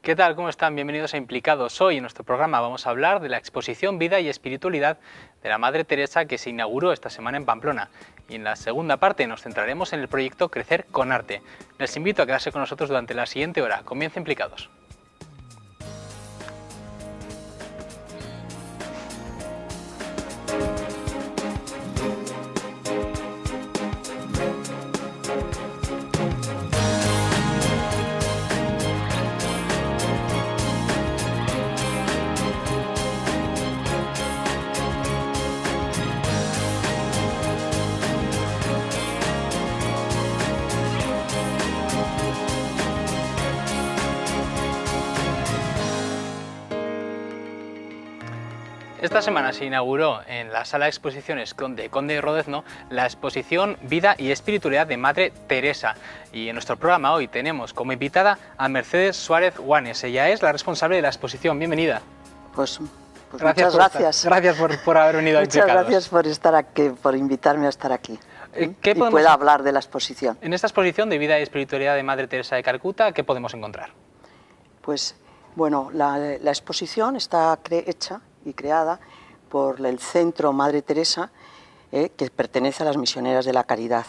¿Qué tal? ¿Cómo están? Bienvenidos a Implicados. Hoy en nuestro programa vamos a hablar de la exposición Vida y Espiritualidad de la Madre Teresa que se inauguró esta semana en Pamplona. Y en la segunda parte nos centraremos en el proyecto Crecer con Arte. Les invito a quedarse con nosotros durante la siguiente hora. Comienza Implicados. Esta semana se inauguró en la sala de exposiciones de Conde de Rodezno la exposición Vida y Espiritualidad de Madre Teresa. Y en nuestro programa hoy tenemos como invitada a Mercedes Suárez Guanes. Ella es la responsable de la exposición. Bienvenida. Pues gracias muchas gracias. Gracias por haber venido a Muchas Implicados. gracias por estar aquí, por invitarme a estar aquí. Y pueda hablar de la exposición. En esta exposición de Vida y Espiritualidad de Madre Teresa de Calcuta, ¿qué podemos encontrar? Pues bueno, la exposición está hecha y creada por el Centro Madre Teresa, que pertenece a las Misioneras de la Caridad.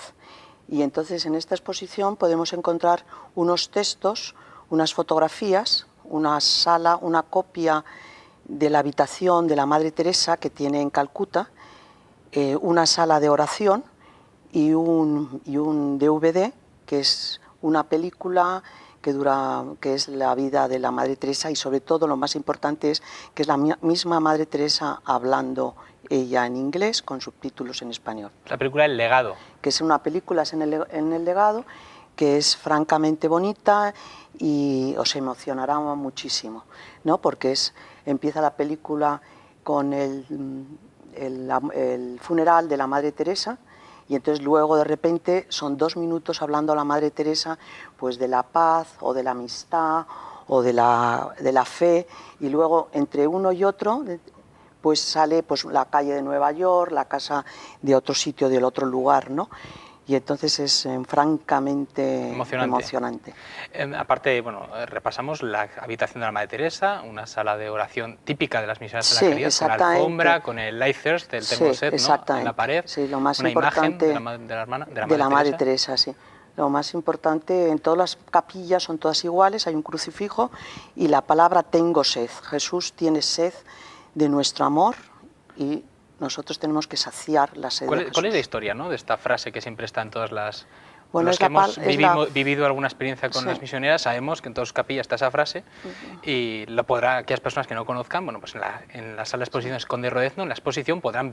Y entonces en esta exposición podemos encontrar unos textos, unas fotografías, una sala, una copia de la habitación de la Madre Teresa que tiene en Calcuta, una sala de oración y un DVD, que es una película que es la vida de la Madre Teresa, y sobre todo lo más importante es que es la misma Madre Teresa hablando ella en inglés con subtítulos en español. La película El Legado. Que es una película en el Legado, que es francamente bonita y os emocionará muchísimo, ¿no? Porque empieza la película con el funeral de la Madre Teresa. Y entonces luego de repente son 2 minutos hablando a la Madre Teresa pues de la paz o de la amistad o de la fe, y luego entre uno y otro pues sale pues la calle de Nueva York, la casa de otro sitio, del otro lugar, ¿no? Y entonces es francamente emocionante. Aparte, bueno, repasamos la habitación de la Madre Teresa, una sala de oración típica de las misiones de la caridad, con la alfombra, con el light thirst del termoset, ¿no? En la pared, sí, lo más una importante imagen de la Madre Teresa, sí. Lo más importante, en todas las capillas son todas iguales, hay un crucifijo y la palabra tengo sed. Jesús tiene sed de nuestro amor y nosotros tenemos que saciar la sed de Jesús. ¿Cuál es la historia, ¿no?, de esta frase que siempre está en todas las... Bueno, los que hemos vivido alguna experiencia con las misioneras sabemos que en todas las capillas está esa frase, y lo podrá, aquellas personas que no conozcan, bueno, pues en la sala de exposiciones Conde de Rodezno, en la exposición podrán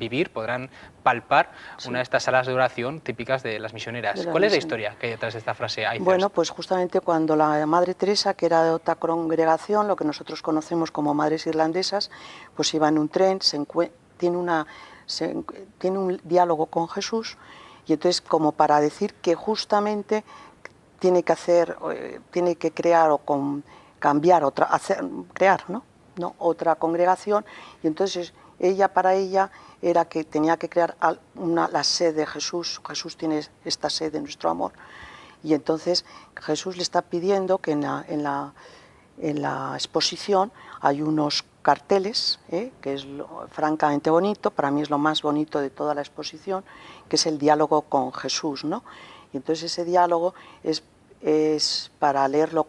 palpar una de estas salas de oración típicas de las misioneras. ¿Cuál es la historia que hay detrás de esta frase? Bueno, pues justamente cuando la Madre Teresa, que era de otra congregación, lo que nosotros conocemos como madres irlandesas, pues iba en un tren, tiene un diálogo con Jesús. Y entonces, como para decir que justamente tiene que crear o cambiar crear, ¿no? Otra congregación, y entonces para ella era que tenía que crear la sed de Jesús. Jesús tiene esta sed de nuestro amor, y entonces Jesús le está pidiendo que en la exposición hay unos carteles, que es francamente bonito, para mí es lo más bonito de toda la exposición, que es el diálogo con Jesús, ¿no? Y entonces ese diálogo es para leerlo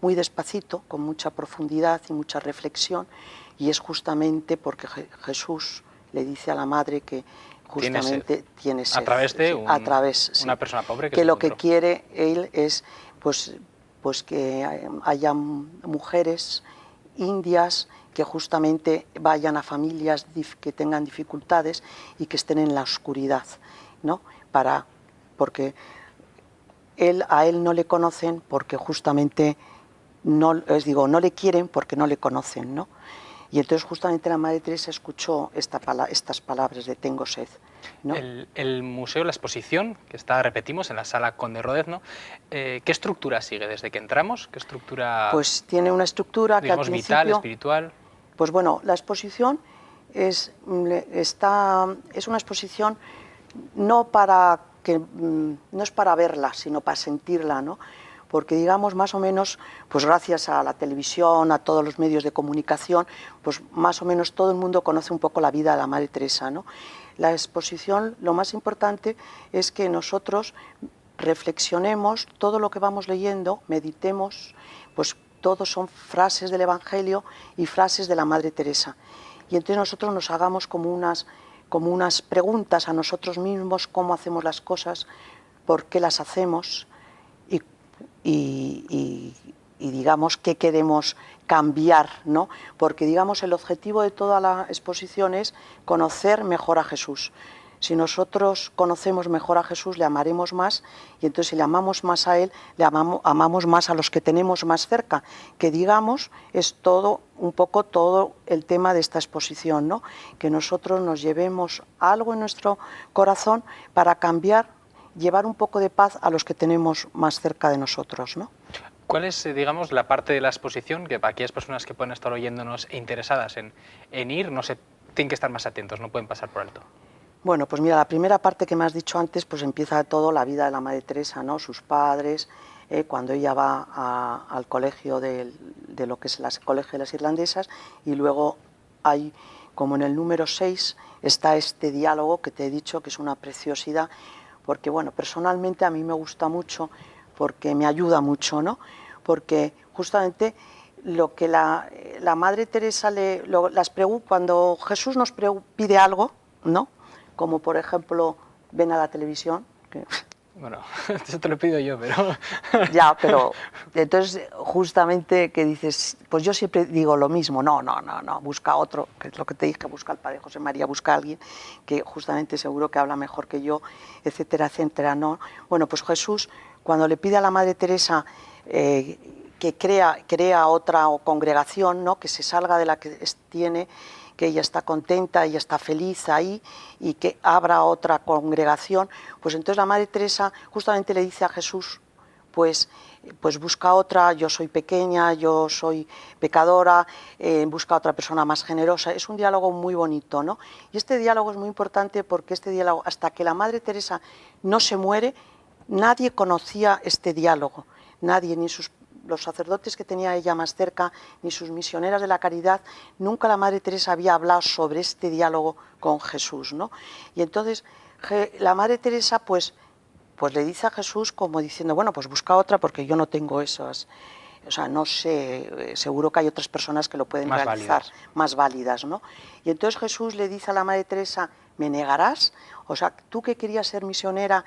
muy despacito, con mucha profundidad y mucha reflexión, y es justamente porque Jesús le dice a la Madre que justamente tiene sed. A través de una persona pobre que lo que quiere él es pues que haya mujeres indias que justamente vayan a familias que tengan dificultades y que estén en la oscuridad, ¿no? Porque a él no le conocen porque justamente no le quieren porque no le conocen, ¿no? Y entonces justamente la Madre Teresa escuchó estas palabras de tengo sed, ¿no? El museo, la exposición, que repetimos, en la sala Conde de Rodezno, ¿qué estructura sigue desde que entramos? ¿Qué estructura? Pues tiene una estructura que al principio, vital, espiritual. Pues bueno, la exposición es una exposición no es para verla, sino para sentirla, ¿no? porque digamos más o menos, pues gracias a la televisión, a todos los medios de comunicación, pues más o menos todo el mundo conoce un poco la vida de la Madre Teresa, ¿no? La exposición, lo más importante es que nosotros reflexionemos todo lo que vamos leyendo, meditemos, pues todos son frases del Evangelio y frases de la Madre Teresa. Y entonces nosotros nos hagamos como unas preguntas a nosotros mismos, cómo hacemos las cosas, por qué las hacemos y digamos qué queremos cambiar, ¿no? Porque digamos el objetivo de toda la exposición es conocer mejor a Jesús. Si nosotros conocemos mejor a Jesús, le amaremos más, y entonces si le amamos más a Él, le amamos más a los que tenemos más cerca, que digamos es todo, un poco todo el tema de esta exposición, ¿no? Que nosotros nos llevemos algo en nuestro corazón para cambiar, llevar un poco de paz a los que tenemos más cerca de nosotros, ¿no? ¿Cuál es, digamos, la parte de la exposición que para aquellas personas que pueden estar oyéndonos e interesadas en ir, no sé, tienen que estar más atentos, no pueden pasar por alto? Bueno, pues mira, la primera parte que me has dicho antes, pues empieza todo la vida de la Madre Teresa, ¿no? Sus padres, cuando ella va al colegio de lo que es el colegio de las irlandesas, y luego hay, como en el número 6, está este diálogo que te he dicho que es una preciosidad, porque bueno, personalmente a mí me gusta mucho, porque me ayuda mucho, ¿no? Porque justamente lo que la Madre Teresa cuando Jesús nos pide algo, ¿no? Como por ejemplo, ven a la televisión. Bueno, eso te lo pido yo, pero... Ya, pero entonces justamente que dices, pues yo siempre digo lo mismo, no, busca otro, que es lo que te dije, busca al Padre José María, busca a alguien que justamente seguro que habla mejor que yo, etcétera, etcétera, ¿no? Bueno, pues Jesús, cuando le pide a la Madre Teresa que crea otra congregación, ¿no? Que se salga de la que tiene, que ella está contenta, ella está feliz ahí y que abra otra congregación, pues entonces la Madre Teresa justamente le dice a Jesús, pues busca otra, yo soy pequeña, yo soy pecadora, busca otra persona más generosa. Es un diálogo muy bonito, ¿no? Y este diálogo es muy importante porque este diálogo, hasta que la Madre Teresa no se muere, nadie conocía este diálogo, nadie, ni los sacerdotes que tenía ella más cerca, ni sus misioneras de la caridad, nunca la Madre Teresa había hablado sobre este diálogo con Jesús, ¿no? Y entonces la Madre Teresa pues le dice a Jesús como diciendo, bueno, pues busca otra porque yo no tengo esas, o sea, no sé, seguro que hay otras personas que lo pueden más realizar, válidas. más válidas, ¿no? Y entonces Jesús le dice a la Madre Teresa, ¿me negarás? O sea, tú que querías ser misionera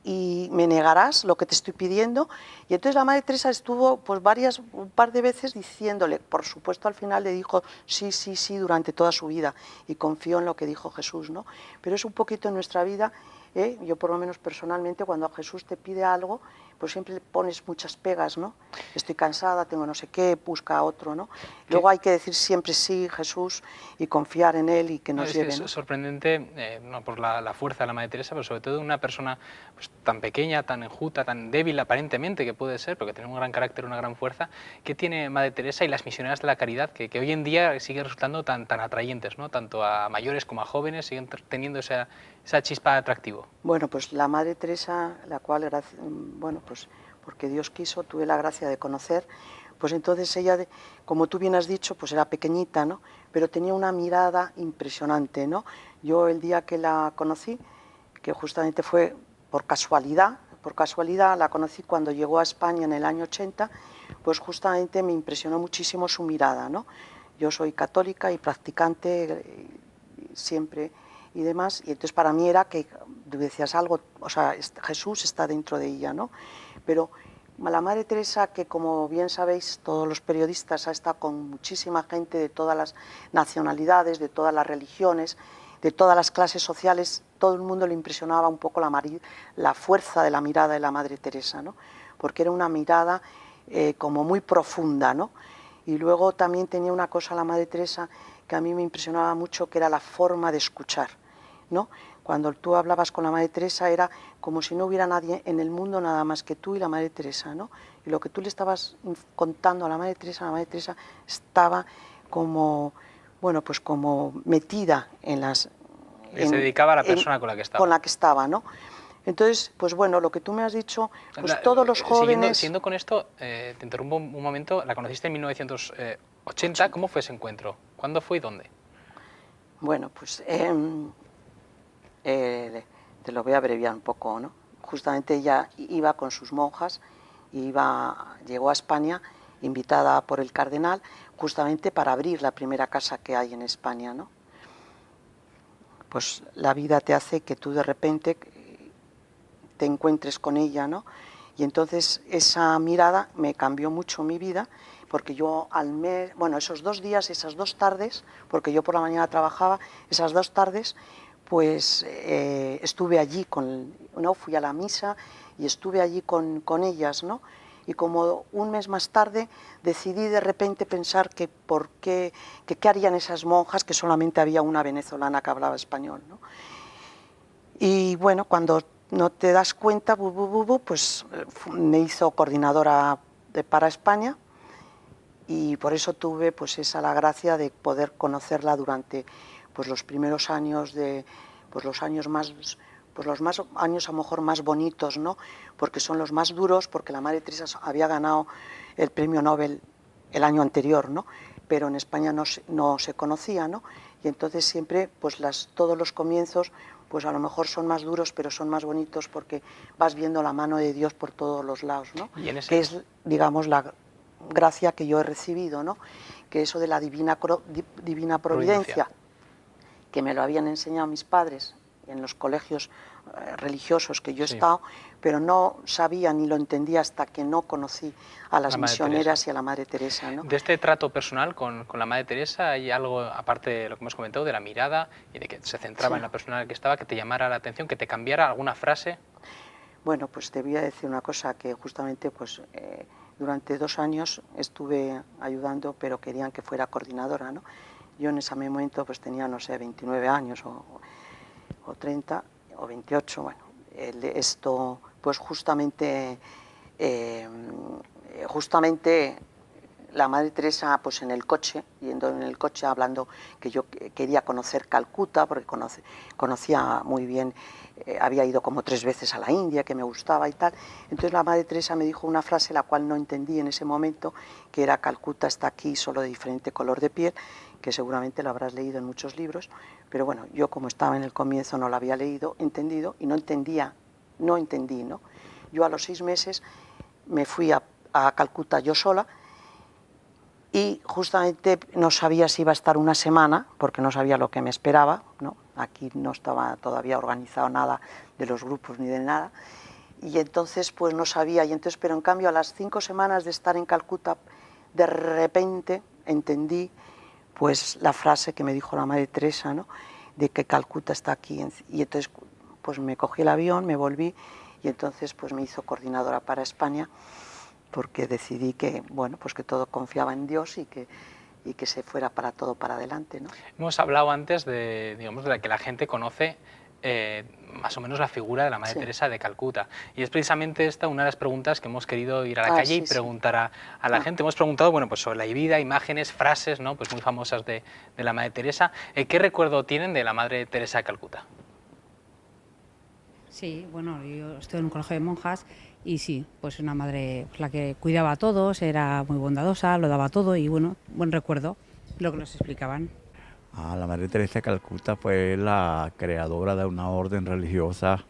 y me negarás lo que te estoy pidiendo. Y entonces la Madre Teresa estuvo pues un par de veces diciéndole, por supuesto al final le dijo sí, sí, sí durante toda su vida y confió en lo que dijo Jesús, ¿no? Pero es un poquito en nuestra vida, yo por lo menos personalmente cuando Jesús te pide algo, pues siempre le pones muchas pegas, ¿no? Estoy cansada, tengo no sé qué, busca a otro, ¿no? Luego hay que decir siempre sí, Jesús, y confiar en Él y que nos lleve, Es ¿no? sorprendente, no por la fuerza de la Madre Teresa, pero sobre todo una persona pues, tan pequeña, tan enjuta, tan débil aparentemente que puede ser, porque tiene un gran carácter, una gran fuerza, que tiene Madre Teresa y las misioneras de la caridad, que hoy en día siguen resultando tan atrayentes, ¿no? Tanto a mayores como a jóvenes, siguen teniendo esa chispa de atractivo. Bueno, pues la Madre Teresa, la cual, bueno, pues porque Dios quiso, tuve la gracia de conocer, pues entonces ella, como tú bien has dicho, pues era pequeñita, ¿no? Pero tenía una mirada impresionante, ¿no? Yo el día que la conocí, que justamente fue por casualidad la conocí cuando llegó a España en el año 80, pues justamente me impresionó muchísimo su mirada, ¿no? Yo soy católica y practicante siempre y demás, y entonces para mí era que tú decías algo, o sea, Jesús está dentro de ella, ¿no? Pero la Madre Teresa, que como bien sabéis todos los periodistas, ha estado con muchísima gente de todas las nacionalidades, de todas las religiones, de todas las clases sociales, todo el mundo le impresionaba un poco la fuerza de la mirada de la Madre Teresa, ¿no? Porque era una mirada como muy profunda, ¿no? Y luego también tenía una cosa la Madre Teresa que a mí me impresionaba mucho, que era la forma de escuchar, ¿no? Cuando tú hablabas con la Madre Teresa era como si no hubiera nadie en el mundo nada más que tú y la Madre Teresa, ¿no? Y lo que tú le estabas contando a la Madre Teresa estaba como, bueno, pues como metida en las... Se dedicaba a la persona con la que estaba. Con la que estaba, ¿no? Entonces, pues bueno, lo que tú me has dicho, pues todos los jóvenes... Siguiendo con esto, te interrumpo un momento, la conociste en 1980, ¿cómo fue ese encuentro? ¿Cuándo fue y dónde? Bueno, pues te lo voy a abreviar un poco, ¿no? Justamente ella iba con sus monjas, llegó a España invitada por el cardenal justamente para abrir la primera casa que hay en España, ¿no? Pues la vida te hace que tú de repente te encuentres con ella, ¿no? Y entonces esa mirada me cambió mucho mi vida, porque yo al mes, bueno, esos 2 días, esas 2 tardes, porque yo por la mañana trabajaba, esas 2 tardes, pues estuve allí, ¿no? Fui a la misa y estuve allí con ellas, ¿no? Y como un mes más tarde decidí de repente pensar que qué harían esas monjas, que solamente había una venezolana que hablaba español, ¿no? Y bueno, cuando no te das cuenta, pues me hizo coordinadora para España, y por eso tuve pues la gracia de poder conocerla durante pues los primeros años pues los años años a lo mejor más bonitos, ¿no? Porque son los más duros, porque la Madre Teresa había ganado el premio Nobel el año anterior, ¿no? Pero en España no se conocía, ¿no? Y entonces siempre pues todos los comienzos pues a lo mejor son más duros, pero son más bonitos porque vas viendo la mano de Dios por todos los lados, ¿no? Que es, digamos, la gracia que yo he recibido, ¿no? Que eso de la divina providencia, que me lo habían enseñado mis padres en los colegios religiosos que yo he estado, pero no sabía ni lo entendía hasta que no conocí a las misioneras y a la Madre Teresa, ¿no? De este trato personal con la Madre Teresa, ¿hay algo, aparte de lo que hemos comentado, de la mirada y de que se centraba en la persona en la que estaba, que te llamara la atención, que te cambiara alguna frase? Bueno, pues te voy a decir una cosa, que justamente pues durante 2 años estuve ayudando, pero querían que fuera coordinadora, ¿no? Yo en ese momento pues tenía, no sé, 29 años o 30 o 28, bueno, esto pues justamente la Madre Teresa, pues en el coche, yendo en el coche hablando que yo quería conocer Calcuta, porque conocía muy bien, había ido como 3 veces a la India, que me gustaba y tal. Entonces la Madre Teresa me dijo una frase la cual no entendí en ese momento, que era: Calcuta está aquí, solo de diferente color de piel, que seguramente lo habrás leído en muchos libros, pero bueno, yo como estaba en el comienzo no lo había entendido y no entendí, ¿no? Yo a los 6 meses me fui a Calcuta yo sola, y justamente no sabía si iba a estar una semana, porque no sabía lo que me esperaba, ¿no? Aquí no estaba todavía organizado nada de los grupos ni de nada, y entonces pues no sabía, pero en cambio a las 5 semanas de estar en Calcuta, de repente entendí pues la frase que me dijo la Madre Teresa, ¿no? De que Calcuta está aquí, y entonces pues me cogí el avión, me volví, y entonces pues me hizo coordinadora para España, porque decidí que, bueno, pues que todo confiaba en Dios y que se fuera para todo para adelante, ¿no? Hemos hablado antes de, digamos, de que la gente conoce más o menos la figura de la Madre Teresa de Calcuta, y es precisamente esta una de las preguntas que hemos querido ir a la calle y preguntar a la gente. Hemos preguntado, bueno, pues sobre la vida, imágenes, frases, ¿no? Pues muy famosas de la Madre Teresa. ¿Qué recuerdo tienen de la Madre Teresa de Calcuta? Sí, bueno, yo estoy en un colegio de monjas y sí, pues una madre la que cuidaba a todos, era muy bondadosa, lo daba todo y bueno, buen recuerdo lo que nos explicaban. La Madre Teresa de Calcuta fue la creadora de una orden religiosa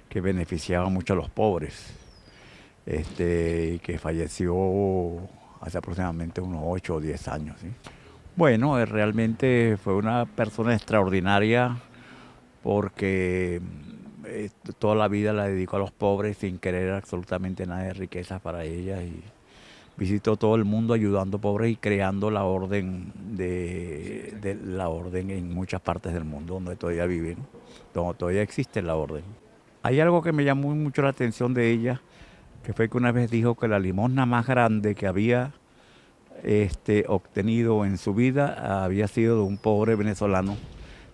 que beneficiaba mucho a los pobres, y que falleció hace aproximadamente unos 8 o 10 años, ¿sí? Bueno, realmente fue una persona extraordinaria porque toda la vida la dedicó a los pobres sin querer absolutamente nada de riquezas para ella, y visitó todo el mundo ayudando pobres y creando la orden la orden en muchas partes del mundo donde todavía viven, donde todavía existe la orden. Hay algo que me llamó mucho la atención de ella, que fue que una vez dijo que la limosna más grande que había obtenido en su vida había sido de un pobre venezolano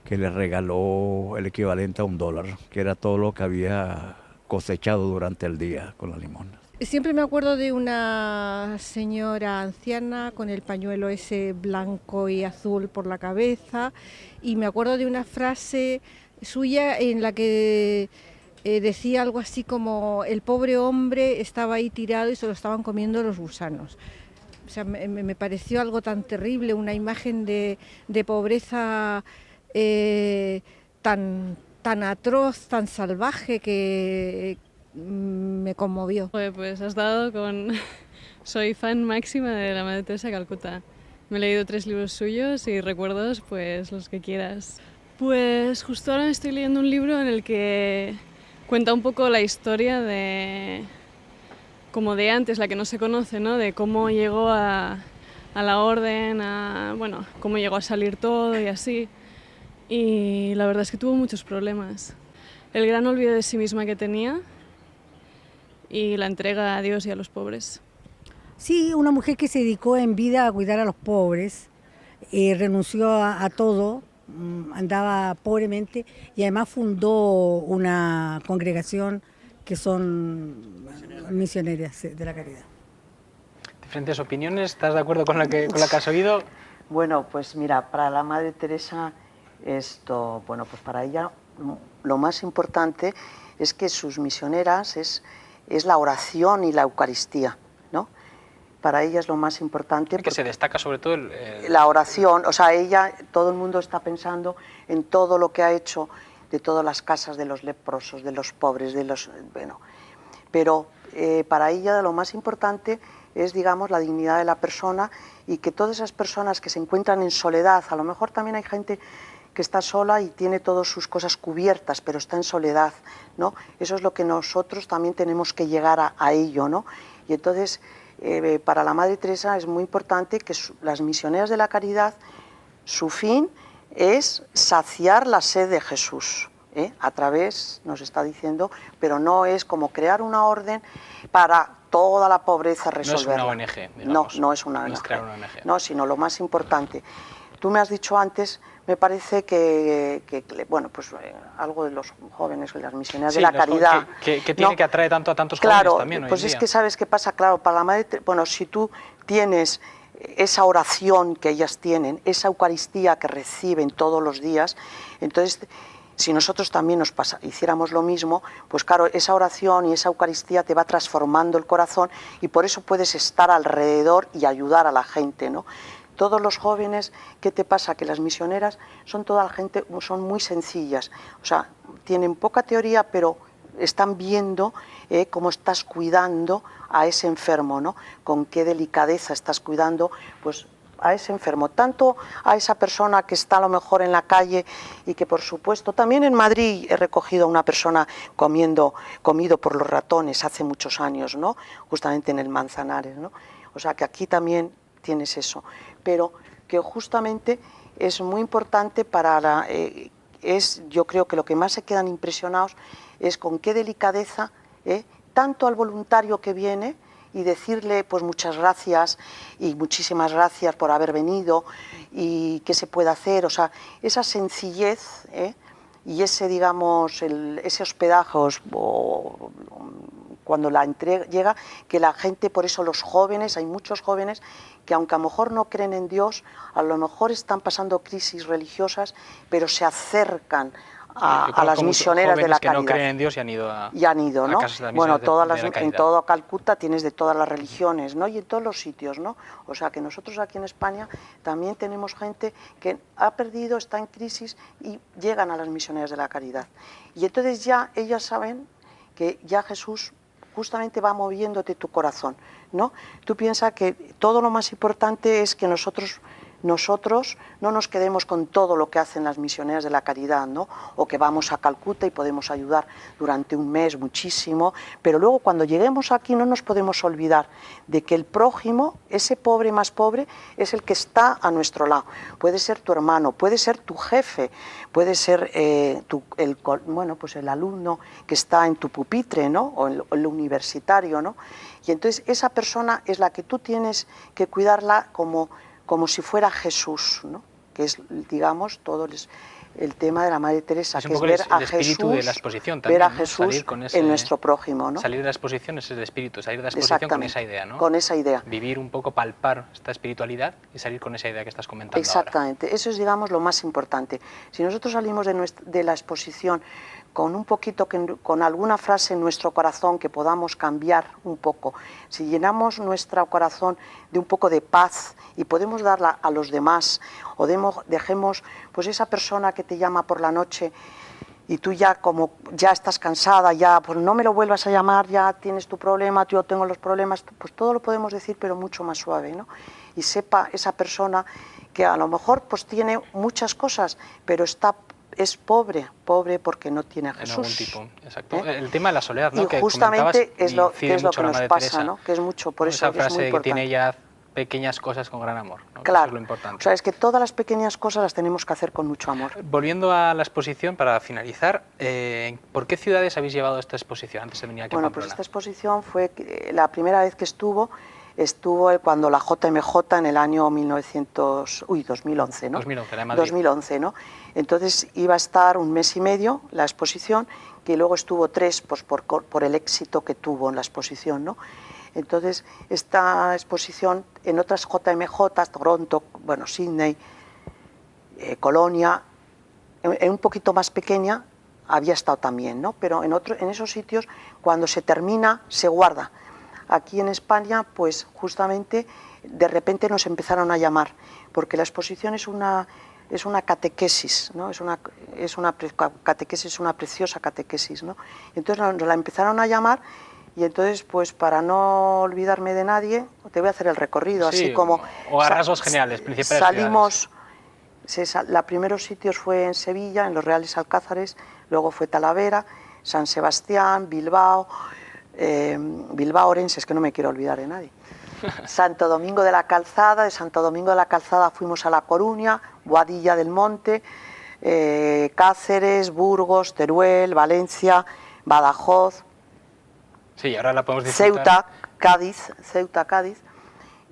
que le regaló el equivalente a $1, que era todo lo que había cosechado durante el día con la limosna. Siempre me acuerdo de una señora anciana con el pañuelo ese blanco y azul por la cabeza, y me acuerdo de una frase suya en la que decía algo así como el pobre hombre estaba ahí tirado y se lo estaban comiendo los gusanos. O sea, me pareció algo tan terrible, una imagen de pobreza tan atroz, tan salvaje, que me conmovió. Pues has dado con... Soy fan máxima de la Madre Teresa de Calcuta. Me he leído 3 libros suyos y recuerdos, pues los que quieras. Pues justo ahora estoy leyendo un libro en el que cuenta un poco la historia de... como de antes, la que no se conoce, ¿no? De cómo llegó a la orden, bueno, cómo llegó a salir todo y así. Y la verdad es que tuvo muchos problemas. El gran olvido de sí misma que tenía y la entrega a Dios y a los pobres. Sí, una mujer que se dedicó en vida a cuidar a los pobres, renunció a todo, andaba pobremente y además fundó una congregación que son misioneras de la caridad. ¿Diferentes opiniones? ¿Estás de acuerdo con la que has oído? Bueno, pues mira, para la Madre Teresa bueno, pues para ella lo más importante es que sus misioneras es la oración y la Eucaristía, ¿no? Para ella es lo más importante. Que se destaca sobre todo la oración, o sea, todo el mundo está pensando en todo lo que ha hecho, de todas las casas de los leprosos, de los pobres, bueno, pero para ella lo más importante es, digamos, la dignidad de la persona y que todas esas personas que se encuentran en soledad, a lo mejor también hay gente que está sola y tiene todas sus cosas cubiertas, pero está en soledad, ¿no? Eso es lo que nosotros también tenemos que llegar a ello, ¿no? Y entonces, para la Madre Teresa es muy importante que las misioneras de la caridad, su fin es saciar la sed de Jesús, a través, nos está diciendo, pero no es como crear una orden para toda la pobreza resolverla. No es una ONG, digamos. No es una ONG. No es crear una ONG. No, sino lo más importante. Tú me has dicho antes, me parece bueno, pues algo de los jóvenes, las misioneras de la caridad. Que tiene que atraer tanto a tantos jóvenes también hoy pues en es día. que ¿sabes qué pasa? Claro, para la Madre, bueno, si tú tienes esa oración que ellas tienen, esa Eucaristía que reciben todos los días, entonces, si nosotros también hiciéramos lo mismo, pues claro, esa oración y esa Eucaristía te va transformando el corazón y por eso puedes estar alrededor y ayudar a la gente, ¿no? Todos los jóvenes, ¿qué te pasa? Que las misioneras son toda la gente, son muy sencillas, o sea, tienen poca teoría, pero están viendo cómo estás cuidando a ese enfermo, ¿no? Con qué delicadeza estás cuidando, pues, a ese enfermo, tanto a esa persona que está a lo mejor en la calle y que por supuesto, también en Madrid he recogido a una persona comido por los ratones hace muchos años, ¿no? Justamente en el Manzanares, ¿no? O sea que aquí también tienes eso, pero que justamente es muy importante para yo creo que lo que más se quedan impresionados es con qué delicadeza, tanto al voluntario que viene, y decirle pues muchas gracias y muchísimas gracias por haber venido y qué se puede hacer, o sea, esa sencillez y ese, digamos, ese hospedaje cuando la entrega llega, que la gente, por eso los jóvenes, hay muchos jóvenes que aunque a lo mejor no creen en Dios, a lo mejor están pasando crisis religiosas, pero se acercan a las misioneras de la caridad. Que no creen en Dios y han ido ¿no? Bueno, en todo Calcuta tienes de todas las religiones, ¿no? Y en todos los sitios, ¿no? O sea que nosotros aquí en España también tenemos gente que ha perdido, está en crisis y llegan a las misioneras de la caridad. Y entonces ya ellas saben que ya Jesús justamente va moviéndote tu corazón, ¿no? Tú piensas que todo lo más importante es que nosotros no nos quedemos con todo lo que hacen las misioneras de la caridad, ¿no? O que vamos a Calcuta y podemos ayudar durante un mes muchísimo, pero luego cuando lleguemos aquí no nos podemos olvidar de que el prójimo, ese pobre más pobre, es el que está a nuestro lado. Puede ser tu hermano, puede ser tu jefe, puede ser pues el alumno que está en tu pupitre, ¿no? O el universitario, ¿no? Y entonces esa persona es la que tú tienes que cuidarla como si fuera Jesús, ¿no? Que es, digamos, todo el tema de la Madre Teresa, es que es ver a Jesús, de la exposición también, ver a ¿no? Jesús en nuestro prójimo, ¿no? Salir de la exposición es el espíritu, salir de la exposición con esa idea, ¿no? Con esa idea. Vivir un poco, palpar esta espiritualidad y salir con esa idea que estás comentando Exactamente, ahora. Eso es, digamos, lo más importante. Si nosotros salimos de la exposición con un poquito, con alguna frase en nuestro corazón que podamos cambiar un poco, si llenamos nuestro corazón de un poco de paz y podemos darla a los demás, o dejemos, pues esa persona que te llama por la noche y tú ya como ya estás cansada, ya pues no me lo vuelvas a llamar, ya tienes tu problema, yo tengo los problemas, pues todo lo podemos decir pero mucho más suave, ¿no? Y sepa esa persona que a lo mejor pues tiene muchas cosas, pero es pobre porque no tiene a Jesús. En algún tipo, exacto. El tema de la soledad, ¿no? Y que justamente es lo incide que mucho la nos Madre pasa, Teresa, ¿no? Que es mucho, por eso esa frase es muy que importante. tiene ella pequeñas cosas con gran amor, ¿no? Claro, eso es lo importante. o sea, es que todas las pequeñas cosas las tenemos que hacer con mucho amor. Volviendo a la exposición, para finalizar, ¿por qué ciudades habéis llevado esta exposición antes de venir aquí a Bueno, Pamplona? pues esta exposición fue la primera vez que estuvo cuando la JMJ en el año 2011, ¿no? 2011, la de Madrid. 2011, ¿no? Entonces iba a estar un mes y medio la exposición, que luego estuvo 3 pues, por el éxito que tuvo en la exposición, ¿no? Entonces esta exposición en otras JMJ, Toronto, bueno, Sydney, Colonia, en un poquito más pequeña había estado también, ¿no? Pero en esos sitios cuando se termina se guarda. Aquí en España, pues justamente de repente nos empezaron a llamar, porque la exposición es una catequesis, ¿no? Es una catequesis, una preciosa catequesis, ¿no? Entonces nos la empezaron a llamar y entonces, pues para no olvidarme de nadie, te voy a hacer el recorrido, sí, así como... O a rasgos generales, principales salimos, los primeros sitios fue en Sevilla, en los Reales Alcázares, luego fue Talavera, San Sebastián, Bilbao, Orense, es que no me quiero olvidar de nadie. Santo Domingo de la Calzada, de Santo Domingo de la Calzada fuimos a La Coruña, Boadilla del Monte, Cáceres, Burgos, Teruel, Valencia, Badajoz, sí, ahora la podemos disfrutar. Ceuta, Cádiz,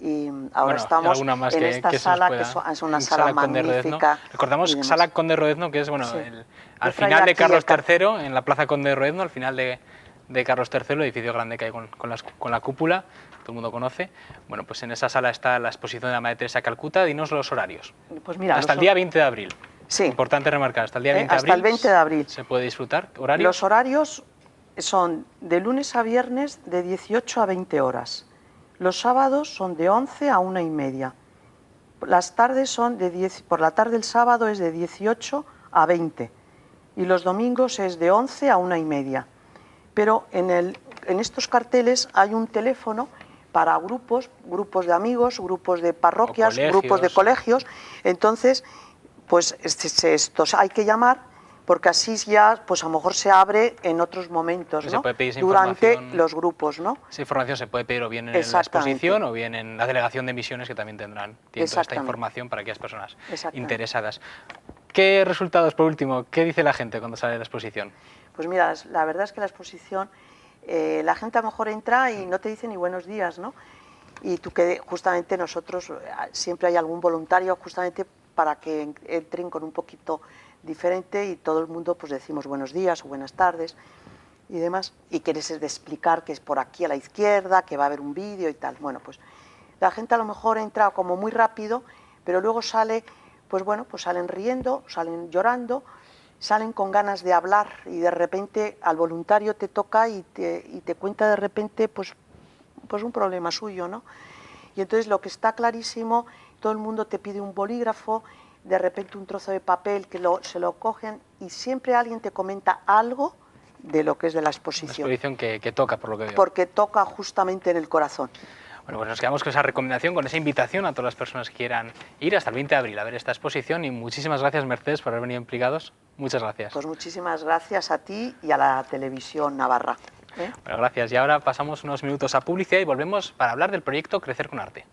y ahora estamos en esta sala, que es una sala magnífica. Recordamos Sala Conde Rodezno, que es bueno, sí, al final de Carlos III, en la Plaza Conde Rodezno, al final de Carlos III, el edificio grande que hay con la cúpula, todo el mundo conoce. Bueno, pues en esa sala está la exposición de la Madre Teresa de Calcuta. Dinos los horarios. Pues mira, hasta el día 20 de abril. Sí. Importante remarcar, hasta el día 20 de abril. Hasta el 20 de abril. Se puede disfrutar. ¿Horarios? Los horarios son de lunes a viernes de 18 a 20 horas. Los sábados son de 11 a 1:30. Las tardes son por la tarde el sábado es de 18 a 20 y los domingos es de 11 a 1:30. Pero en estos carteles hay un teléfono para grupos de amigos, grupos de parroquias, grupos de colegios. Entonces, pues estos hay que llamar, porque así ya, pues a lo mejor se abre en otros momentos, ¿no? Durante los grupos, ¿no? Esa información se puede pedir o bien en la exposición o bien en la delegación de misiones, que también tienen toda esta información para aquellas personas interesadas. ¿Qué resultados, por último, qué dice la gente cuando sale de la exposición? Pues mira, la verdad es que la exposición, la gente a lo mejor entra y no te dice ni buenos días, ¿no? Y tú que justamente nosotros, siempre hay algún voluntario justamente para que entren con un poquito diferente y todo el mundo pues decimos buenos días o buenas tardes y demás, y quieres explicar que es por aquí a la izquierda, que va a haber un vídeo y tal. Bueno, pues la gente a lo mejor entra como muy rápido, pero luego sale, pues bueno, pues salen riendo, salen llorando, salen con ganas de hablar y de repente al voluntario te toca y te cuenta de repente pues un problema suyo, ¿no? Y entonces lo que está clarísimo, todo el mundo te pide un bolígrafo, de repente un trozo de papel que se lo cogen y siempre alguien te comenta algo de lo que es de la exposición. Una exposición que toca, por lo que veo. Porque toca justamente en el corazón. Bueno, pues nos quedamos con esa recomendación, con esa invitación a todas las personas que quieran ir hasta el 20 de abril a ver esta exposición, y muchísimas gracias, Mercedes, por haber venido implicados. Muchas gracias. Pues muchísimas gracias a ti y a la televisión navarra. Bueno, gracias. Y ahora pasamos unos minutos a publicidad y volvemos para hablar del proyecto Crecer con Arte.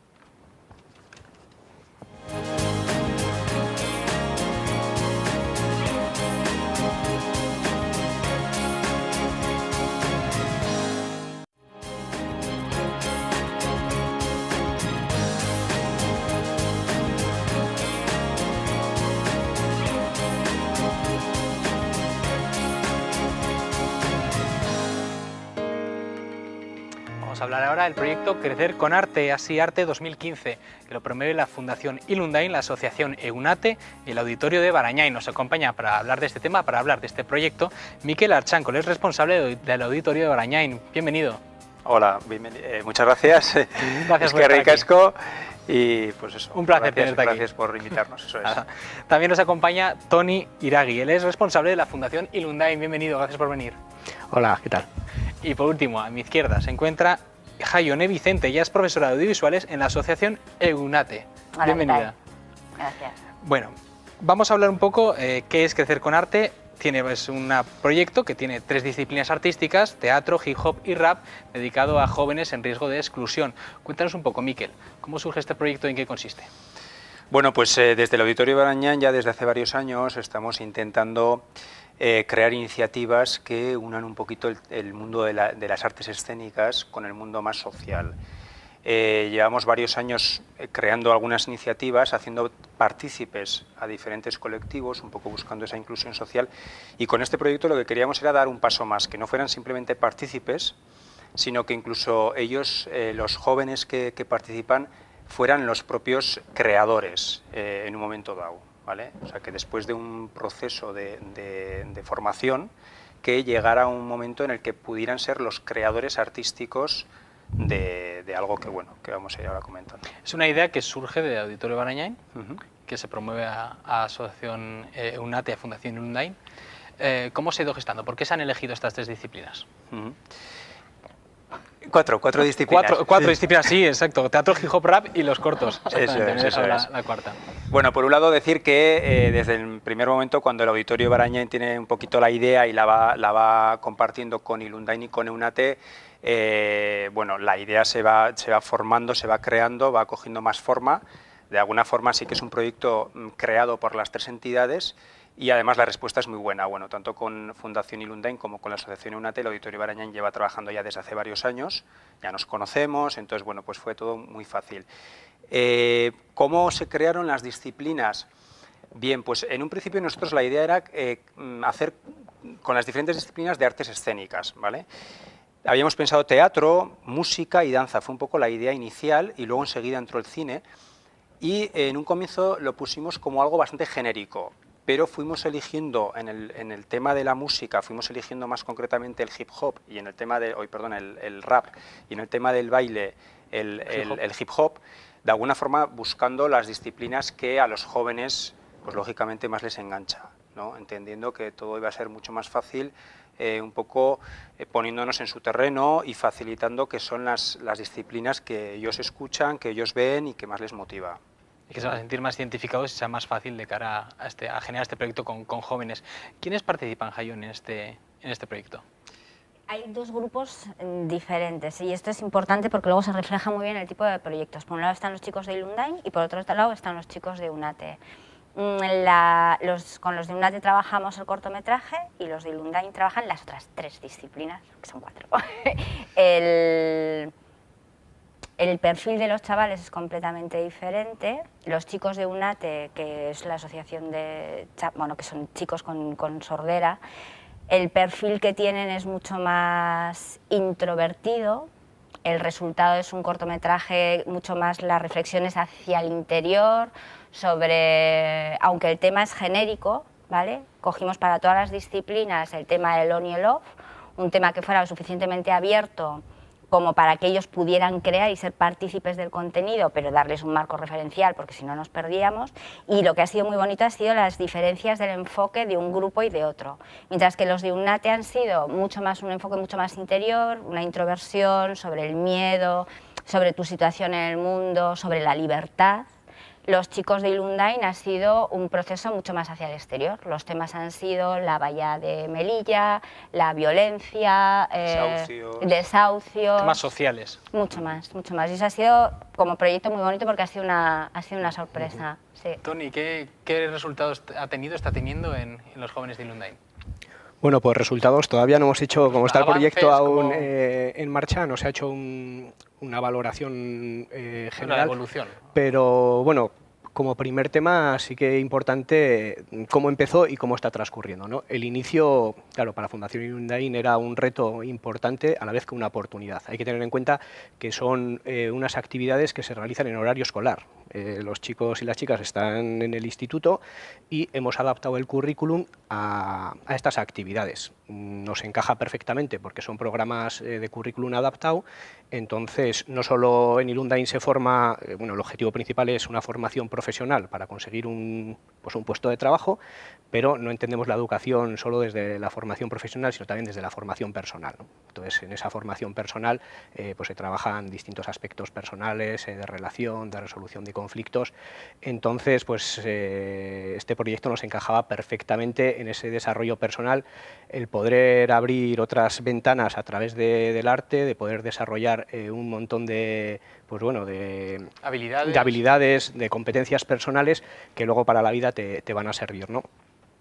Vamos a hablar ahora del proyecto Crecer con Arte, Así Arte 2015, que lo promueve la Fundación Ilundain, la Asociación EUNATE y el Auditorio de Barañáin. Nos acompaña para hablar de este tema, para hablar de este proyecto, Mikel Archankol, es responsable del Auditorio de Barañáin. Bienvenido. Hola, muchas gracias. Gracias por estar aquí. Y pues eso, un placer tenerte aquí. Gracias por invitarnos, eso es. También nos acompaña Toni Iragui, él es responsable de la Fundación Ilundain. Bienvenido, gracias por venir. Hola, ¿qué tal? Y por último, a mi izquierda se encuentra Jaione Vicente, ella es profesora de audiovisuales en la Asociación EUNATE. Hola, bienvenida. Gracias. Bueno, vamos a hablar un poco qué es Crecer con Arte. Tiene un proyecto que tiene 3 disciplinas artísticas, teatro, hip hop y rap, dedicado a jóvenes en riesgo de exclusión. Cuéntanos un poco, Mikel, ¿cómo surge este proyecto y en qué consiste? Bueno, pues desde el Auditorio de Barañáin ya desde hace varios años estamos intentando crear iniciativas que unan un poquito el mundo de las artes escénicas con el mundo más social. Llevamos varios años creando algunas iniciativas, haciendo partícipes a diferentes colectivos, un poco buscando esa inclusión social, y con este proyecto lo que queríamos era dar un paso más, que no fueran simplemente partícipes, sino que incluso ellos, los jóvenes que participan, fueran los propios creadores en un momento dado, ¿vale? O sea, que después de un proceso de formación, que llegara un momento en el que pudieran ser los creadores artísticos de algo que, bueno, que vamos a ir ahora comentando. Es una idea que surge de Auditorio Barañáin, que se promueve a Asociación EUNATE, a Fundación Ilundain. ¿Cómo se ha ido gestando? ¿Por qué se han elegido estas 3 disciplinas? Cuatro disciplinas. Cuatro disciplinas, sí, exacto. Teatro, hip hop, rap y los cortos. Eso es. La cuarta. Bueno, por un lado decir que desde el primer momento, cuando el Auditorio Barañáin tiene un poquito la idea y la va compartiendo con Ilundain y con EUNATE, bueno, la idea se va formando, se va creando, va cogiendo más forma. De alguna forma sí que es un proyecto creado por las 3 entidades. Y además la respuesta es muy buena, bueno, tanto con Fundación Ilundain como con la Asociación EUNATE. El Auditorio Barañáin lleva trabajando ya desde hace varios años, ya nos conocemos, entonces bueno, pues fue todo muy fácil. ¿Cómo se crearon las disciplinas? Bien, pues en un principio nosotros la idea era hacer con las diferentes disciplinas de artes escénicas, ¿vale? Habíamos pensado teatro, música y danza, fue un poco la idea inicial, y luego enseguida entró el cine, y en un comienzo lo pusimos como algo bastante genérico, pero fuimos eligiendo en el tema de la música, fuimos eligiendo más concretamente el hip hop y en el tema de, el rap, y en el tema del baile el hip hop, de alguna forma buscando las disciplinas que a los jóvenes, pues lógicamente más les engancha, ¿no? Entendiendo que todo iba a ser mucho más fácil, un poco poniéndonos en su terreno y facilitando que son las disciplinas que ellos escuchan, que ellos ven y que más les motiva. Y que se van a sentir más identificados y sea más fácil de cara a generar este proyecto con jóvenes. ¿Quiénes participan, Jaione, en este proyecto? Hay 2 grupos diferentes y esto es importante porque luego se refleja muy bien el tipo de proyectos. Por un lado están los chicos de Ilundain y por otro lado están los chicos de EUNATE. Con los de EUNATE trabajamos el cortometraje y los de Ilundain trabajan las otras 3 disciplinas, que son 4. El perfil de los chavales es completamente diferente. Los chicos de EUNATE, que es la asociación que son chicos con sordera, el perfil que tienen es mucho más introvertido. El resultado es un cortometraje, mucho más las reflexiones hacia el interior, aunque el tema es genérico, ¿vale? Cogimos para todas las disciplinas el tema del on y el off, un tema que fuera lo suficientemente abierto como para que ellos pudieran crear y ser partícipes del contenido, pero darles un marco referencial, porque si no nos perdíamos. Y lo que ha sido muy bonito ha sido las diferencias del enfoque de un grupo y de otro. Mientras que los de EUNATE han sido un enfoque mucho más interior, una introversión sobre el miedo, sobre tu situación en el mundo, sobre la libertad. Los chicos de Ilundain ha sido un proceso mucho más hacia el exterior. Los temas han sido la valla de Melilla, la violencia, desahucios. Temas sociales. Mucho más, mucho más. Y eso ha sido como proyecto muy bonito porque ha sido una sorpresa. Sí. Toni, ¿qué resultados está teniendo en los jóvenes de Ilundain? Bueno, pues resultados todavía no hemos hecho, como está el proyecto aún en marcha, no se ha hecho una valoración general. Una evolución. Pero bueno, como primer tema sí que es importante cómo empezó y cómo está transcurriendo, ¿no? El inicio, claro, para Fundación Irundain era un reto importante a la vez que una oportunidad. Hay que tener en cuenta que son unas actividades que se realizan en horario escolar. Los chicos y las chicas están en el instituto y hemos adaptado el currículum a estas actividades. Nos encaja perfectamente porque son programas de currículum adaptado, entonces no solo en Irundain se forma, bueno, el objetivo principal es una formación profesional para conseguir un puesto de trabajo, pero no entendemos la educación solo desde la formación profesional, sino también desde la formación personal, ¿no? Entonces, en esa formación personal pues se trabajan distintos aspectos personales, de relación, de resolución de conflictos. Entonces, pues este proyecto nos encajaba perfectamente en ese desarrollo personal, el poder abrir otras ventanas a través del arte, de poder desarrollar un montón de, pues bueno, de habilidades, de competencias personales que luego para la vida te van a servir, ¿no?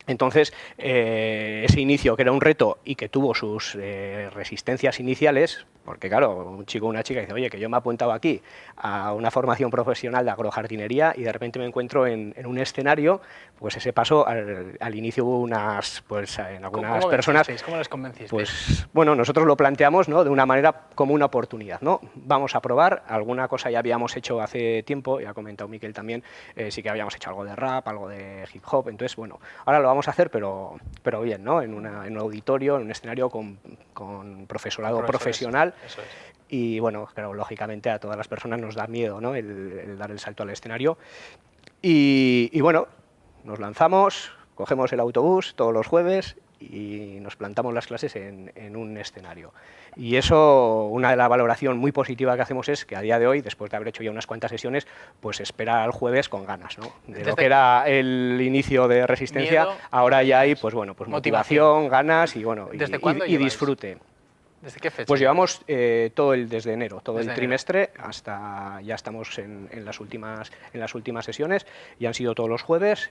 Entonces, ese inicio que era un reto y que tuvo sus resistencias iniciales, porque claro, un chico o una chica dice, oye, que yo me he apuntado aquí a una formación profesional de agrojardinería y de repente me encuentro en un escenario, pues ese paso al inicio hubo unas, pues en algunas personas... ¿Cómo les convencisteis? Pues bueno, nosotros lo planteamos, ¿no?, de una manera como una oportunidad, ¿no? Vamos a probar, alguna cosa ya habíamos hecho hace tiempo, ya ha comentado Miquel también, sí que habíamos hecho algo de rap, algo de hip hop, entonces bueno, ahora lo vamos a hacer, pero bien, ¿no?, en un auditorio, en un escenario con profesorado profesional. Eso es. Y bueno, claro, lógicamente a todas las personas nos da miedo, ¿no?, el dar el salto al escenario. Y bueno, nos lanzamos, cogemos el autobús todos los jueves y nos plantamos las clases en un escenario. Y eso, una de la valoración muy positiva que hacemos es que a día de hoy, después de haber hecho ya unas cuantas sesiones, pues espera al jueves con ganas, ¿no? De lo que era el inicio de resistencia, miedo, ahora ya hay, pues bueno, pues motivación, ganas y bueno, ¿Desde cuándo y disfrute. ¿Desde qué fecha? Pues llevamos desde enero, todo Desde el trimestre, hasta ya estamos en las últimas sesiones y han sido todos los jueves,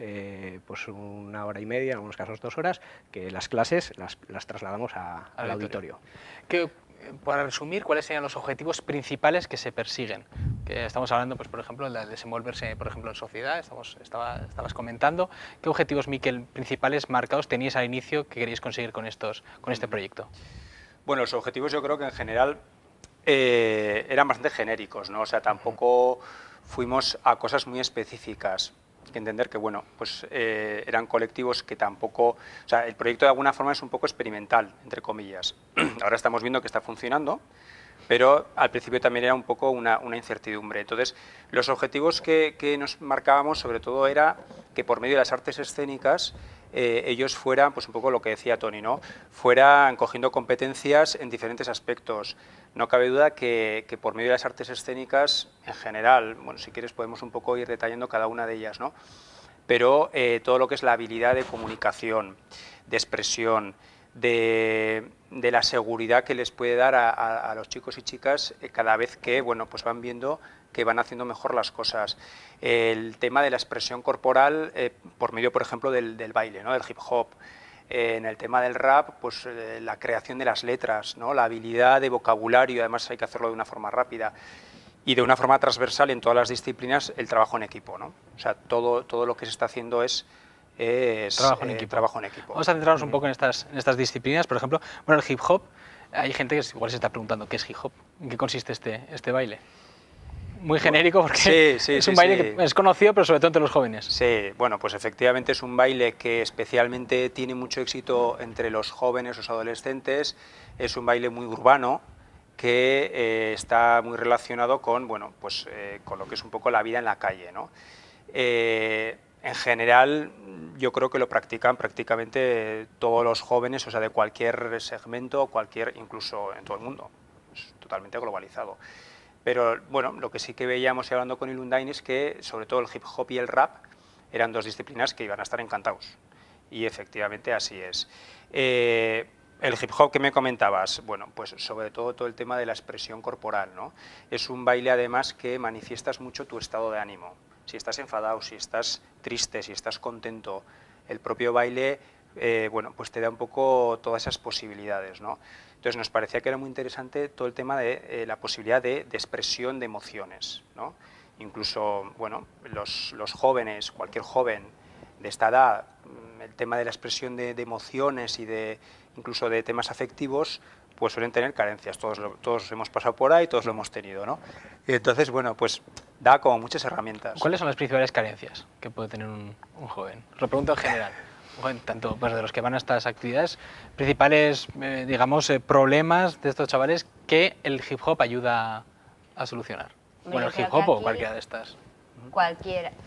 pues 1 hora y media, en algunos casos 2 horas, que las clases las trasladamos al auditorio. Para resumir, ¿cuáles serían los objetivos principales que se persiguen? Que estamos hablando, pues, por ejemplo, de desenvolverse, por ejemplo, en sociedad, estabas comentando. ¿Qué objetivos, Miquel, principales marcados teníais al inicio que queréis conseguir con este proyecto? Bueno, los objetivos yo creo que en general eran bastante genéricos, ¿no? O sea, tampoco fuimos a cosas muy específicas. Hay que entender que, bueno, pues eran colectivos que tampoco... O sea, el proyecto de alguna forma es un poco experimental, entre comillas. Ahora estamos viendo que está funcionando, pero al principio también era un poco una incertidumbre. Entonces, los objetivos que nos marcábamos sobre todo era que por medio de las artes escénicas ellos fueran, pues un poco lo que decía Toni, ¿no?, fueran cogiendo competencias en diferentes aspectos. No cabe duda que por medio de las artes escénicas, en general, bueno, si quieres podemos un poco ir detallando cada una de ellas, ¿no?, pero todo lo que es la habilidad de comunicación, de expresión, de la seguridad que les puede dar a los chicos y chicas cada vez que, bueno, pues van viendo que van haciendo mejor las cosas. El tema de la expresión corporal por medio, por ejemplo, del baile, ¿no?, del hip hop. En el tema del rap, pues la creación de las letras, ¿no?, la habilidad de vocabulario, además hay que hacerlo de una forma rápida y de una forma transversal en todas las disciplinas, el trabajo en equipo, ¿no? O sea, todo lo que se está haciendo es trabajo en equipo. Vamos a centrarnos un poco en estas disciplinas. Por ejemplo, bueno, el hip hop, hay gente que igual se está preguntando qué es hip hop, en qué consiste este baile. Muy genérico porque es un baile que es conocido, pero sobre todo entre los jóvenes. Sí, bueno, pues efectivamente es un baile que especialmente tiene mucho éxito entre los jóvenes, los adolescentes. Es un baile muy urbano que está muy relacionado con, bueno, pues, con lo que es un poco la vida en la calle, ¿no? En general, yo creo que lo practican prácticamente todos los jóvenes, o sea, de cualquier segmento, incluso en todo el mundo. Es totalmente globalizado. Pero bueno, lo que sí que veíamos hablando con Irundain es que sobre todo el hip hop y el rap eran dos disciplinas que iban a estar encantados. Y efectivamente así es. El hip hop que me comentabas, bueno, pues sobre todo el tema de la expresión corporal, ¿no? Es un baile además que manifiestas mucho tu estado de ánimo. Si estás enfadado, si estás triste, si estás contento, el propio baile, bueno, pues te da un poco todas esas posibilidades, ¿no? Entonces nos parecía que era muy interesante todo el tema de la posibilidad de expresión de emociones, ¿no? incluso, bueno, los jóvenes, cualquier joven de esta edad, el tema de la expresión de emociones y incluso de temas afectivos, pues suelen tener carencias. Todos hemos pasado por ahí, todos lo hemos tenido, ¿no? Y entonces, bueno, pues da como muchas herramientas. ¿Cuáles son las principales carencias que puede tener un joven? Os lo pregunto en general. Un joven, tanto pues, de los que van a estas actividades, principales, digamos, problemas de estos chavales que el hip hop ayuda a solucionar. Bueno, el hip hop o cualquiera de estas.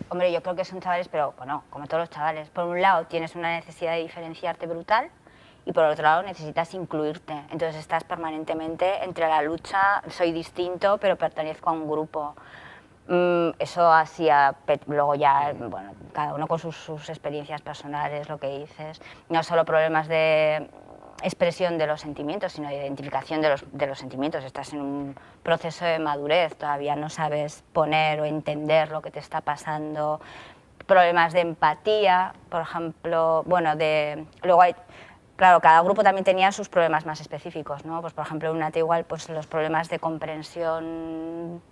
Hombre, yo creo que son chavales, pero bueno, como todos los chavales. Por un lado tienes una necesidad de diferenciarte brutal y por otro lado necesitas incluirte. Entonces estás permanentemente entre la lucha, soy distinto pero pertenezco a un grupo. Eso hacía, luego ya, bueno, cada uno con sus experiencias personales, lo que dices. No solo problemas de expresión de los sentimientos, sino de identificación de los sentimientos. Estás en un proceso de madurez, todavía no sabes poner o entender lo que te está pasando. Problemas de empatía, por ejemplo, bueno, luego hay, claro, cada grupo también tenía sus problemas más específicos, ¿no? Pues por ejemplo, en UNATE igual, pues los problemas de comprensión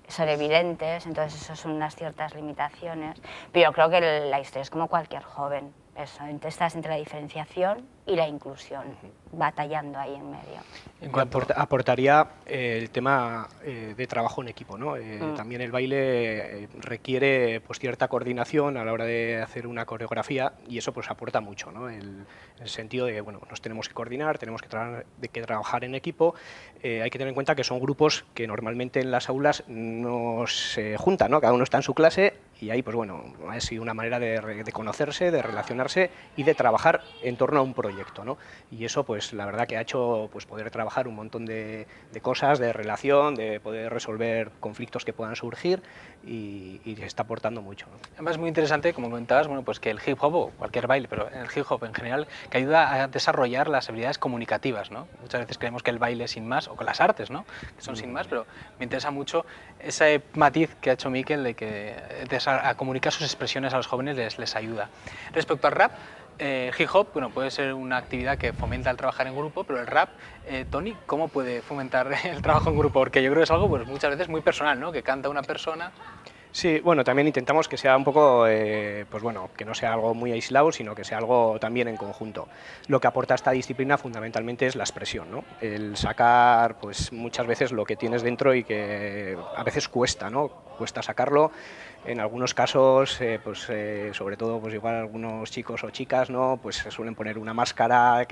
son evidentes, entonces eso son unas ciertas limitaciones, pero yo creo que la historia es como cualquier joven. Eso, estás entre la diferenciación y la inclusión, batallando ahí en medio. Aportaría el tema de trabajo en equipo, ¿no? También el baile requiere pues, cierta coordinación a la hora de hacer una coreografía y eso pues aporta mucho, ¿no? El sentido de que bueno, nos tenemos que coordinar, tenemos que trabajar en equipo. Hay que tener en cuenta que son grupos que normalmente en las aulas no se juntan, ¿no? Cada uno está en su clase y ahí pues bueno, ha sido una manera de conocerse, de relacionarse y de trabajar en torno a un proyecto, ¿no? Y eso pues la verdad que ha hecho pues poder trabajar un montón de cosas, de relación, de poder resolver conflictos que puedan surgir y está aportando mucho, ¿no? Además es muy interesante, como comentabas, bueno, pues que el hip hop o cualquier baile, pero el hip hop en general, que ayuda a desarrollar las habilidades comunicativas, ¿no? Muchas veces creemos que el baile sin más, o con las artes, ¿no? Que son sin más, pero me interesa mucho ese matiz que ha hecho Mikel de que a comunicar sus expresiones a los jóvenes les ayuda. Respecto al rap, hip hop, bueno, puede ser una actividad que fomenta el trabajar en grupo, pero el rap, Tony, ¿cómo puede fomentar el trabajo en grupo? Porque yo creo que es algo pues, muchas veces muy personal, ¿no? Que canta una persona. Sí, bueno, también intentamos que sea un poco, pues bueno, que no sea algo muy aislado, sino que sea algo también en conjunto. Lo que aporta esta disciplina fundamentalmente es la expresión, ¿no? El sacar, pues muchas veces lo que tienes dentro y que a veces cuesta, ¿no? Cuesta sacarlo. En algunos casos, sobre todo, pues igual algunos chicos o chicas, ¿no? Pues se suelen poner una máscara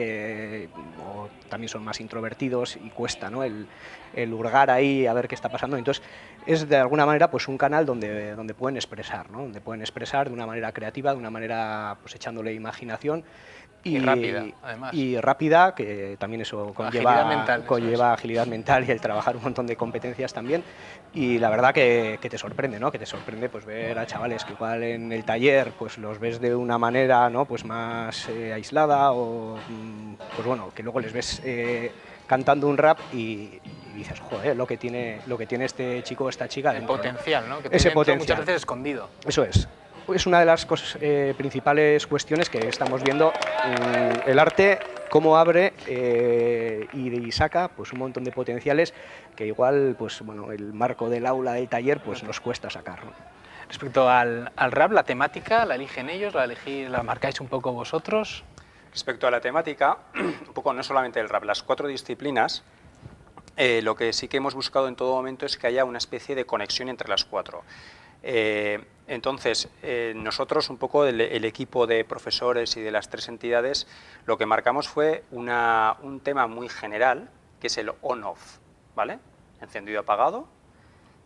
o también son más introvertidos y cuesta, ¿no? El hurgar ahí a ver qué está pasando. Entonces es de alguna manera pues un canal donde pueden expresar, ¿no? Donde pueden expresar de una manera creativa, de una manera pues echándole imaginación. Y rápida, además. Y rápida, que también eso conlleva agilidad mental y el trabajar un montón de competencias también. Y la verdad que te sorprende, ¿no? Que te sorprende pues ver a chavales que igual en el taller pues los ves de una manera, ¿no? Pues más aislada o pues bueno, que luego les ves cantando un rap y dices, joder, lo que tiene este chico o esta chica dentro. El potencial, ¿no? Que ese potencial muchas veces escondido. Eso es. Es una de las principales cuestiones que estamos viendo. El arte, cómo abre y saca pues, un montón de potenciales que igual pues, bueno, el marco del aula, del taller, pues nos cuesta sacar, ¿no? Respecto al rap, ¿la temática la eligen ellos, la marcáis un poco vosotros? Respecto a la temática, un poco no solamente el rap, las 4 disciplinas, lo que sí que hemos buscado en todo momento es que haya una especie de conexión entre las 4. Entonces, nosotros un poco el equipo de profesores y de las 3 entidades lo que marcamos fue un tema muy general que es el on-off, ¿vale? Encendido apagado,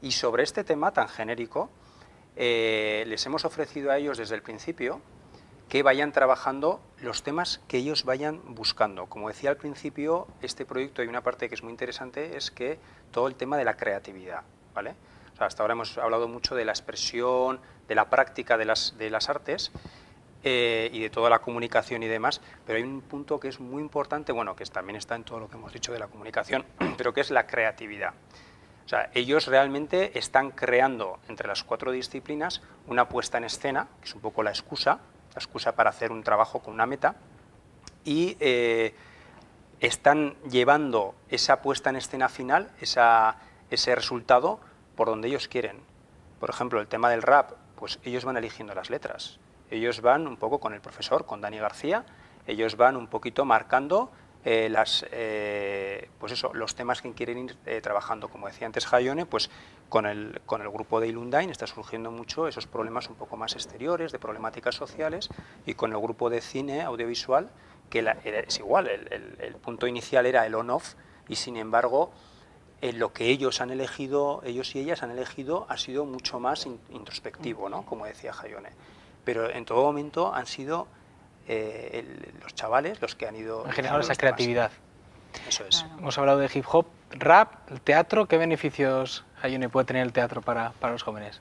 y sobre este tema tan genérico les hemos ofrecido a ellos desde el principio que vayan trabajando los temas que ellos vayan buscando. Como decía al principio, este proyecto hay una parte que es muy interesante, es que todo el tema de la creatividad, ¿vale? O sea, hasta ahora hemos hablado mucho de la expresión, de la práctica de las artes y de toda la comunicación y demás, pero hay un punto que es muy importante, bueno, que también está en todo lo que hemos dicho de la comunicación, pero que es la creatividad. O sea, ellos realmente están creando entre las 4 disciplinas una puesta en escena, que es un poco la excusa para hacer un trabajo con una meta, y están llevando esa puesta en escena final, ese resultado, por donde ellos quieren. por ejemplo, el tema del rap, pues ellos van eligiendo las letras. Ellos van un poco con el profesor, con Dani García, ellos van un poquito marcando pues eso, los temas que quieren ir trabajando. Como decía antes Jaione, pues con el grupo de Ilundain está surgiendo mucho esos problemas un poco más exteriores, de problemáticas sociales, y con el grupo de cine audiovisual, que es igual, el punto inicial era el on-off, y sin embargo lo que ellos han elegido, ellos y ellas han elegido, ha sido mucho más introspectivo, ¿no? Como decía Jaione. Pero en todo momento han sido los chavales los que han ido... Han generado esa creatividad. Eso es. Claro. Hemos hablado de hip hop, rap, el teatro. ¿Qué beneficios, Jaione, puede tener el teatro para los jóvenes?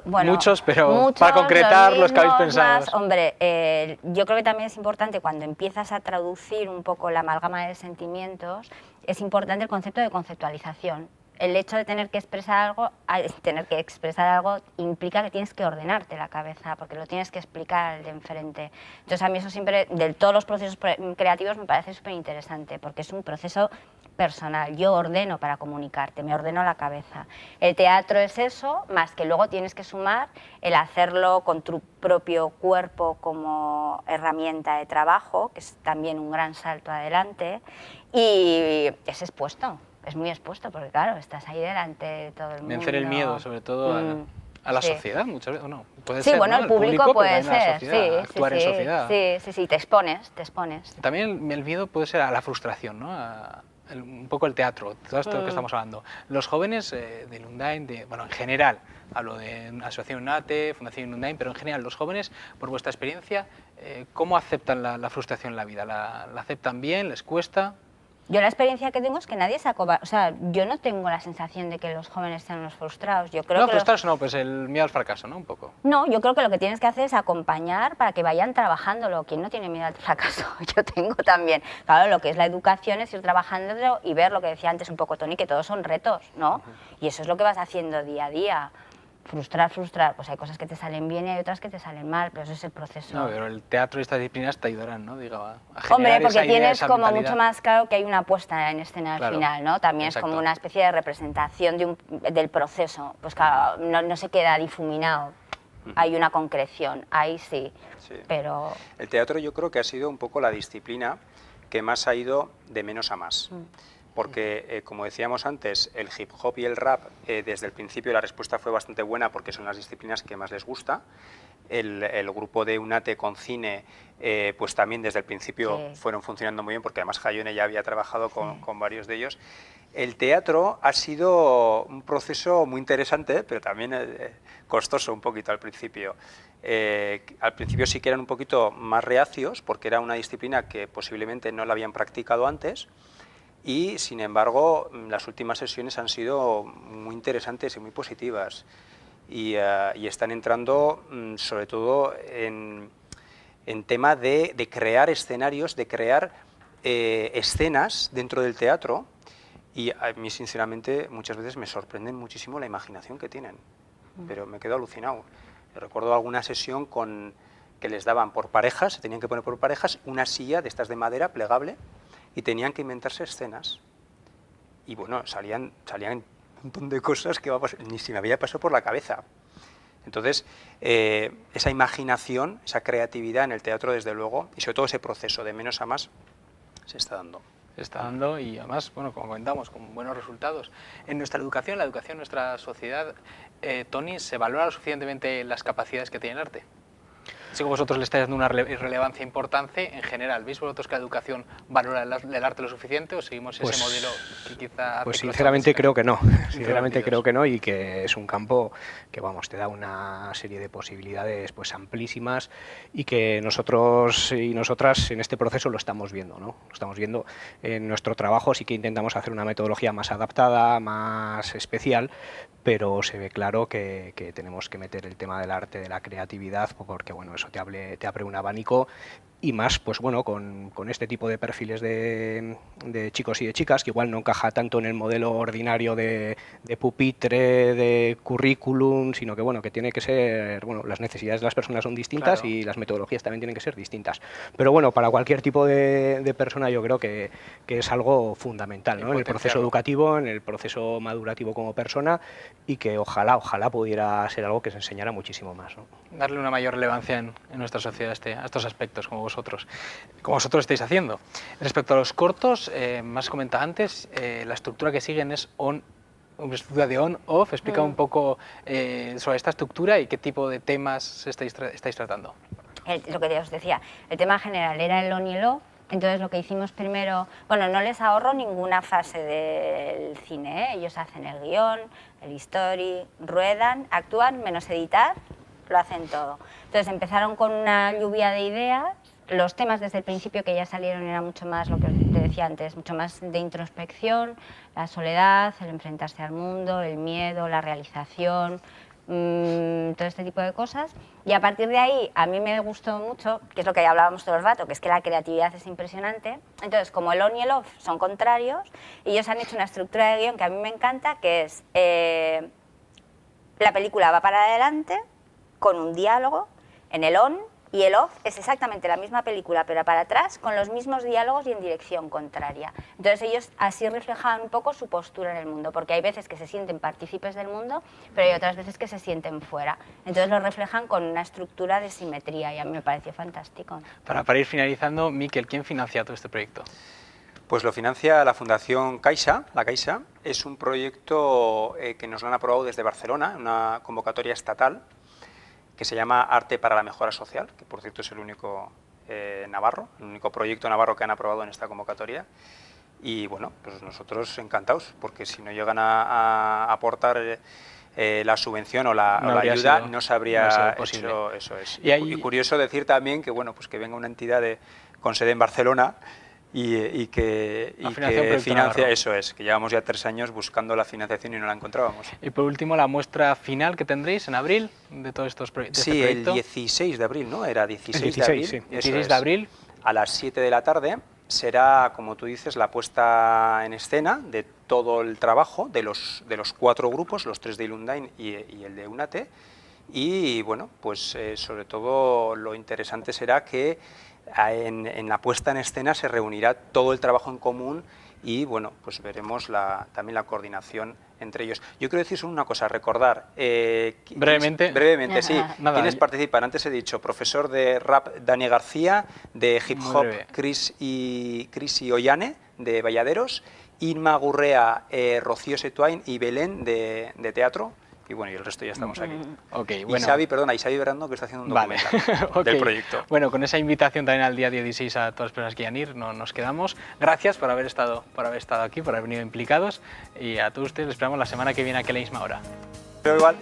Bueno, muchos, pero para concretar los que habéis pensado. Más, hombre, yo creo que también es importante cuando empiezas a traducir un poco la amalgama de sentimientos, es importante el concepto de conceptualización. El hecho de tener que expresar algo implica que tienes que ordenarte la cabeza, porque lo tienes que explicar al de enfrente. Entonces a mí eso siempre, de todos los procesos creativos, me parece súper interesante, porque es un proceso personal. Yo ordeno para comunicarte, me ordeno la cabeza. El teatro es eso, más que luego tienes que sumar el hacerlo con tu propio cuerpo como herramienta de trabajo, que es también un gran salto adelante, y es expuesto. Es muy expuesto porque, claro, estás ahí delante de todo el mundo. Vencer el miedo, sobre todo a la sociedad, muchas veces, ¿o no? Puede sí, ser, bueno, ¿no? el público puede ser, sí, actuar en sociedad. Sí, te expones. También el miedo puede ser a la frustración, ¿no? Un poco el teatro, todo esto que estamos hablando. Los jóvenes de Ilundain, bueno, en general, hablo de Asociación UNATE, Fundación Ilundain, pero en general, los jóvenes, por vuestra experiencia, ¿cómo aceptan la frustración en la vida? ¿La aceptan bien? ¿Les cuesta? Yo la experiencia que tengo es que nadie se acobarda, o sea, yo no tengo la sensación de que los jóvenes sean los frustrados. Yo creo no, que frustrados no, pues el miedo al fracaso, ¿no? Un poco. No, yo creo que lo que tienes que hacer es acompañar para que vayan trabajándolo. ¿Quién no tiene miedo al fracaso? Yo tengo también. Claro, lo que es la educación es ir trabajándolo y ver lo que decía antes un poco Toni, que todos son retos, ¿no? Y eso es lo que vas haciendo día a día. Frustrar, pues hay cosas que te salen bien y hay otras que te salen mal, pero eso es el proceso. No, pero el teatro y estas disciplinas te ayudarán, ¿no? Digo, a generar hombre, porque esa idea, tienes esa como mentalidad. mucho más claro que hay una puesta en escena al final, ¿no? También es como una especie de representación del proceso, pues claro, no se queda difuminado, hay una concreción, ahí sí, pero... El teatro yo creo que ha sido un poco la disciplina que más ha ido de menos a más. Porque, como decíamos antes, el hip hop y el rap, desde el principio la respuesta fue bastante buena porque son las disciplinas que más les gusta. El grupo de UNATE con cine, pues también desde el principio fueron funcionando muy bien, porque además Jaione ya había trabajado con varios de ellos. El teatro ha sido un proceso muy interesante, pero también costoso un poquito al principio. Al principio sí que eran un poquito más reacios, porque era una disciplina que posiblemente no la habían practicado antes, y sin embargo las últimas sesiones han sido muy interesantes y muy positivas y están entrando sobre todo en tema de crear escenarios, de crear escenas dentro del teatro, y a mí sinceramente muchas veces me sorprenden muchísimo la imaginación que tienen, pero me quedo alucinado. Recuerdo alguna sesión que les daban por parejas, se tenían que poner por parejas una silla de estas de madera plegable, y tenían que inventarse escenas. Y bueno, salían un montón de cosas que ni se me había pasado por la cabeza. Entonces, esa imaginación, esa creatividad en el teatro, desde luego, y sobre todo ese proceso de menos a más, se está dando. Se está dando y además, bueno, como comentamos, con buenos resultados. En nuestra educación, la educación en nuestra sociedad, Toni, ¿se valora lo suficientemente las capacidades que tiene el arte? Sí, que vosotros le estáis dando una relevancia importante en general. ¿Veis vosotros que la educación valora el arte lo suficiente o seguimos ese modelo que quizá... Pues sinceramente creo que no. Sinceramente creo que no, y que es un campo que, vamos, te da una serie de posibilidades pues amplísimas, y que nosotros y nosotras en este proceso lo estamos viendo, ¿no? Lo estamos viendo en nuestro trabajo. Sí que intentamos hacer una metodología más adaptada, más especial, pero se ve claro que tenemos que meter el tema del arte, de la creatividad, porque bueno, es eso te abre un abanico. Y más, pues bueno, con este tipo de perfiles de chicos y de chicas, que igual no encaja tanto en el modelo ordinario de pupitre, de currículum, sino que bueno, que tiene que ser, bueno, las necesidades de las personas son distintas, claro, y las metodologías también tienen que ser distintas. Pero bueno, para cualquier tipo de persona yo creo que es algo fundamental, ¿no? En el proceso educativo, en el proceso madurativo como persona, y que ojalá pudiera ser algo que se enseñara muchísimo más, ¿no? Darle una mayor relevancia en nuestra sociedad a estos aspectos, como vosotros estáis haciendo. Respecto a los cortos, más comentaba antes, la estructura que siguen es una estructura de on-off. Explica un poco sobre esta estructura y qué tipo de temas estáis tratando. Lo que os decía, el tema general era el on y el off. Entonces lo que hicimos primero, bueno, no les ahorro ninguna fase del cine, ¿eh? Ellos hacen el guión, el story, ruedan, actúan, menos editar, lo hacen todo. Entonces empezaron con una lluvia de ideas. Los temas desde el principio que ya salieron era mucho más, lo que te decía antes, mucho más de introspección, la soledad, el enfrentarse al mundo, el miedo, la realización, todo este tipo de cosas. Y a partir de ahí a mí me gustó mucho, que es lo que hablábamos todo el rato, que es que la creatividad es impresionante. Entonces, como el on y el off son contrarios, ellos han hecho una estructura de guión que a mí me encanta, que es la película va para adelante con un diálogo en el on, y el off es exactamente la misma película, pero para atrás, con los mismos diálogos y en dirección contraria. Entonces ellos así reflejaban un poco su postura en el mundo, porque hay veces que se sienten partícipes del mundo, pero hay otras veces que se sienten fuera. Entonces lo reflejan con una estructura de simetría, y a mí me pareció fantástico. Para ir finalizando, Miquel, ¿quién financia todo este proyecto? Pues lo financia la Fundación Caixa. La Caixa es un proyecto que nos lo han aprobado desde Barcelona, una convocatoria estatal, que se llama Arte para la Mejora Social, que por cierto es el único navarro, el único proyecto navarro que han aprobado en esta convocatoria. Y bueno, pues nosotros encantados, porque si no llegan a aportar la subvención o la ayuda, no se habría hecho, eso es. Y curioso decir también que bueno, pues que venga una entidad con sede en Barcelona y que financia, eso es, que llevamos ya 3 años buscando la financiación y no la encontrábamos. Y por último, la muestra final que tendréis en abril de todos estos proyectos. Sí, el 16 de abril, ¿no? Era 16 de abril. Sí. 16 de abril. A las 7 de la tarde será, como tú dices, la puesta en escena de todo el trabajo de los 4 grupos, los 3 de Ilundain y el de UNATE. Y bueno, pues sobre todo lo interesante será que en la puesta en escena se reunirá todo el trabajo en común y bueno, pues veremos también la coordinación entre ellos. Yo quiero decir solo una cosa, recordar brevemente, sí, quienes participan. Antes he dicho, profesor de rap Dani García, de hip hop Cris y Ollane, de Valladeros, Inma Gurrea, Rocío Setuain y Belén, de teatro. Y bueno, y el resto ya estamos aquí. Okay, bueno. Y Xavi Berando, que está haciendo un documental del proyecto. Bueno, con esa invitación también al día 16 a todas las personas que quieran ir, nos quedamos. Gracias por haber estado aquí, por haber venido implicados, y a todos ustedes les esperamos la semana que viene aquí a la misma hora. Pero igual.